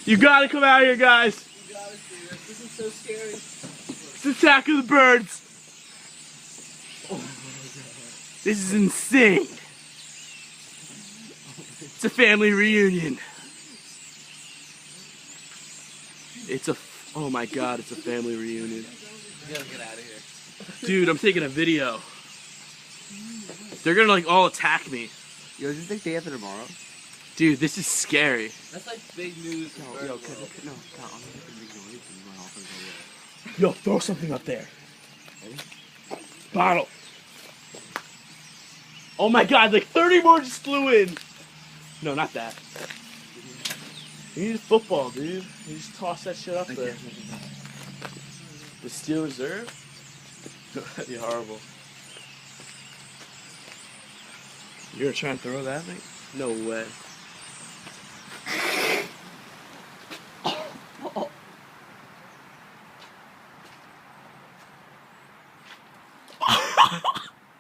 You gotta come out here, guys. You gotta see this. This is so scary. It's Attack of the Birds. Oh my god. This is insane. It's a family reunion. Oh my god, it's a family reunion. You gotta get out of here. Dude, I'm taking a video. They're gonna like all attack me. Yo, is this like day after tomorrow? Dude, this is scary. That's like big news. No, I'm no. gonna make noise and run off and go away. Yo, throw something up there. Bottle. Oh my god, like 30 more just flew in. No, not that. You need a football, dude. You just toss that shit up there. The Steel Reserve? That'd be horrible. You're gonna try and throw that thing? No way.